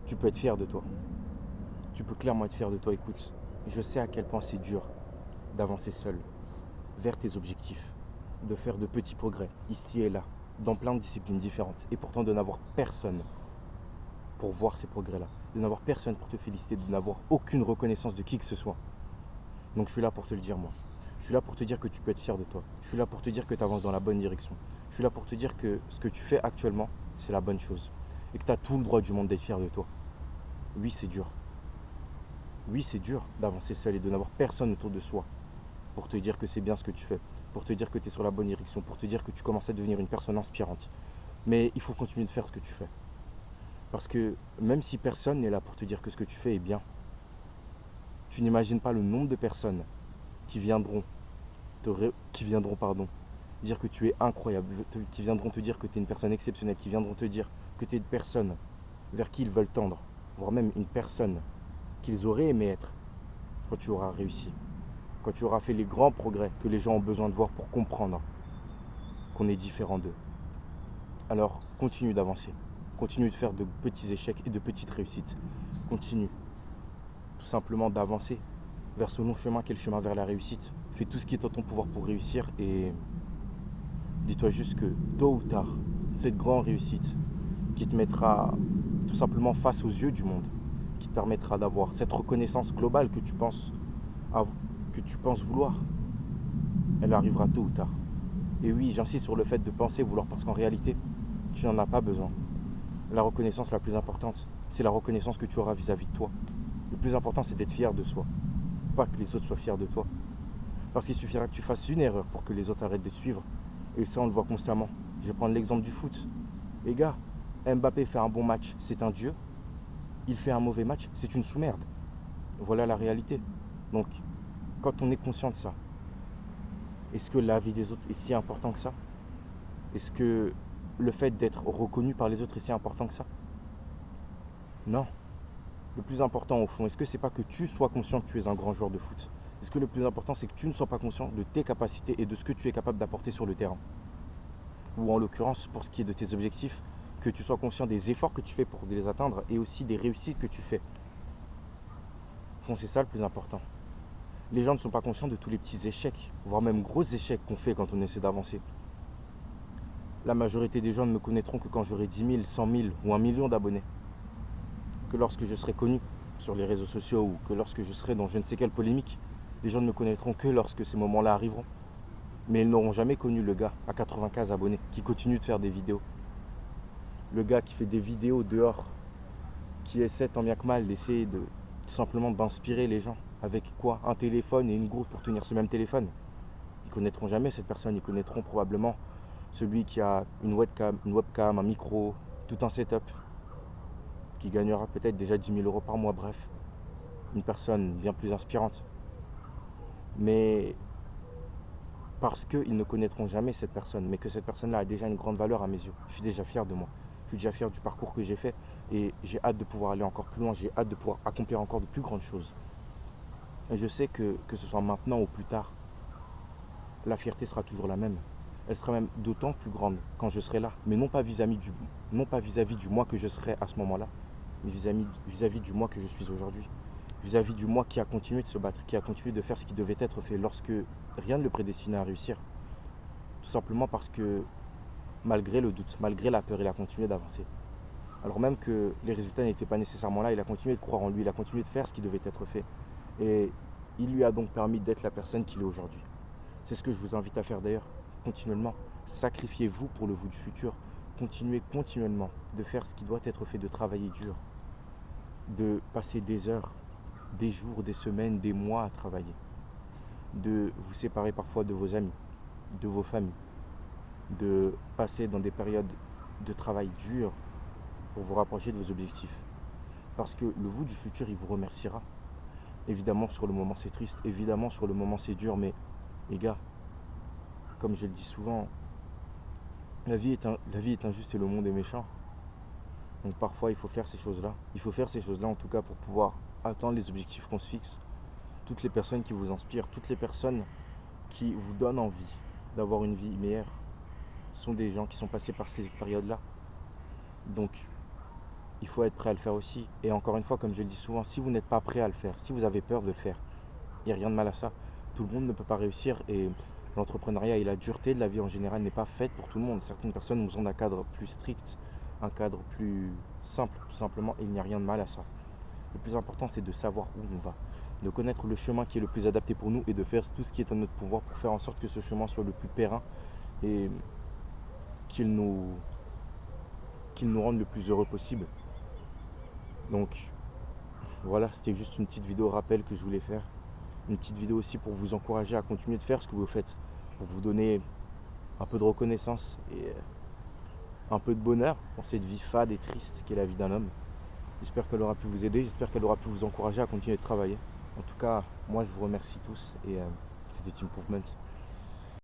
Tu peux être fier de toi. Tu peux clairement être fier de toi. Écoute, je sais à quel point c'est dur d'avancer seul vers tes objectifs, de faire de petits progrès, ici et là, dans plein de disciplines différentes, et pourtant de n'avoir personne pour voir ces progrès-là, de n'avoir personne pour te féliciter, de n'avoir aucune reconnaissance de qui que ce soit. Donc je suis là pour te le dire, moi. Je suis là pour te dire que tu peux être fier de toi. Je suis là pour te dire que tu avances dans la bonne direction. Je suis là pour te dire que ce que tu fais actuellement, c'est la bonne chose. Et que tu as tout le droit du monde d'être fier de toi. Oui, c'est dur. Oui, c'est dur d'avancer seul et de n'avoir personne autour de soi pour te dire que c'est bien ce que tu fais, pour te dire que tu es sur la bonne direction, pour te dire que tu commences à devenir une personne inspirante. Mais il faut continuer de faire ce que tu fais. Parce que même si personne n'est là pour te dire que ce que tu fais est bien, tu n'imagines pas le nombre de personnes qui viendront, dire que tu es incroyable, qui viendront te dire que tu es une personne exceptionnelle, qui viendront te dire que tu es une personne vers qui ils veulent tendre, voire même une personne qu'ils auraient aimé être quand tu auras réussi, quand tu auras fait les grands progrès que les gens ont besoin de voir pour comprendre qu'on est différent d'eux. Alors continue d'avancer, continue de faire de petits échecs et de petites réussites, continue tout simplement d'avancer vers ce long chemin qu'est le chemin vers la réussite. Fais tout ce qui est en ton pouvoir pour réussir et dis-toi juste que tôt ou tard, cette grande réussite qui te mettra tout simplement face aux yeux du monde, qui te permettra d'avoir cette reconnaissance globale que tu penses vouloir, elle arrivera tôt ou tard. Et oui, j'insiste sur le fait de penser vouloir parce qu'en réalité, tu n'en as pas besoin. La reconnaissance la plus importante, c'est la reconnaissance que tu auras vis-à-vis de toi. Le plus important, c'est d'être fier de soi, pas que les autres soient fiers de toi. Parce qu'il suffira que tu fasses une erreur pour que les autres arrêtent de te suivre. Et ça, on le voit constamment. Je vais prendre l'exemple du foot. Les gars, Mbappé fait un bon match, c'est un dieu. Il fait un mauvais match, c'est une sous-merde. Voilà la réalité. Donc, quand on est conscient de ça, est-ce que la vie des autres est si important que ça? Est-ce que le fait d'être reconnu par les autres est si important que ça? Non. Le plus important au fond, est-ce que c'est pas que tu sois conscient que tu es un grand joueur de foot? Est-ce que le plus important, c'est que tu ne sois pas conscient de tes capacités et de ce que tu es capable d'apporter sur le terrain? Ou en l'occurrence, pour ce qui est de tes objectifs, que tu sois conscient des efforts que tu fais pour les atteindre et aussi des réussites que tu fais. Au fond, c'est ça le plus important. Les gens ne sont pas conscients de tous les petits échecs, voire même gros échecs qu'on fait quand on essaie d'avancer. La majorité des gens ne me connaîtront que quand j'aurai 10 000, 100 000 ou 1 million d'abonnés. Que lorsque je serai connu sur les réseaux sociaux ou que lorsque je serai dans je ne sais quelle polémique, les gens ne me connaîtront que lorsque ces moments-là arriveront. Mais ils n'auront jamais connu le gars à 95 abonnés qui continue de faire des vidéos. Le gars qui fait des vidéos dehors, qui essaie tant bien que mal d'essayer de tout simplement d'inspirer les gens. Avec quoi? Un téléphone et une gourde pour tenir ce même téléphone. Ils connaîtront jamais cette personne, ils connaîtront probablement celui qui a une webcam, un micro, tout un setup, qui gagnera peut-être déjà 10 000 euros par mois, bref. Une personne bien plus inspirante. Mais parce qu'ils ne connaîtront jamais cette personne, mais que cette personne-là a déjà une grande valeur à mes yeux. Je suis déjà fier de moi. Je suis déjà fier du parcours que j'ai fait et j'ai hâte de pouvoir aller encore plus loin, j'ai hâte de pouvoir accomplir encore de plus grandes choses. Et je sais que ce soit maintenant ou plus tard, la fierté sera toujours la même. Elle sera même d'autant plus grande quand je serai là, mais non pas vis-à-vis du moi que je serai à ce moment-là, mais vis-à-vis du moi que je suis aujourd'hui. Vis-à-vis du moi qui a continué de se battre, qui a continué de faire ce qui devait être fait lorsque rien ne le prédestinait à réussir. Tout simplement parce que malgré le doute, malgré la peur, il a continué d'avancer. Alors même que les résultats n'étaient pas nécessairement là, il a continué de croire en lui, il a continué de faire ce qui devait être fait. Et il lui a donc permis d'être la personne qu'il est aujourd'hui. C'est ce que je vous invite à faire d'ailleurs, continuellement. Sacrifiez-vous pour le vous du futur. Continuez continuellement de faire ce qui doit être fait, de travailler dur, de passer des heures, des jours, des semaines, des mois à travailler, de vous séparer parfois de vos amis, de vos familles, de passer dans des périodes de travail dur pour vous rapprocher de vos objectifs. Parce que le vous du futur, il vous remerciera. Évidemment, sur le moment, c'est triste. Évidemment, sur le moment, c'est dur. Mais les gars, comme je le dis souvent, la vie est injuste et le monde est méchant. Donc parfois, il faut faire ces choses-là. Il faut faire ces choses-là, en tout cas, pour pouvoir atteindre les objectifs qu'on se fixe. Toutes les personnes qui vous inspirent, toutes les personnes qui vous donnent envie d'avoir une vie meilleure sont des gens qui sont passés par ces périodes-là. Donc, il faut être prêt à le faire aussi. Et encore une fois, comme je le dis souvent, si vous n'êtes pas prêt à le faire, si vous avez peur de le faire, il n'y a rien de mal à ça. Tout le monde ne peut pas réussir et l'entrepreneuriat et la dureté de la vie en général n'est pas faite pour tout le monde. Certaines personnes ont besoin d'un cadre plus strict, un cadre plus simple, tout simplement, et il n'y a rien de mal à ça. Le plus important, c'est de savoir où on va, de connaître le chemin qui est le plus adapté pour nous et de faire tout ce qui est en notre pouvoir pour faire en sorte que ce chemin soit le plus périn et qu'il nous, qu'il nous rende le plus heureux possible. Donc voilà, c'était juste une petite vidéo rappel que je voulais faire. Une petite vidéo aussi pour vous encourager à continuer de faire ce que vous faites, pour vous donner un peu de reconnaissance et un peu de bonheur pour cette vie fade et triste qu'est la vie d'un homme. J'espère qu'elle aura pu vous aider, j'espère qu'elle aura pu vous encourager à continuer de travailler. En tout cas, moi je vous remercie tous et c'était Improvement.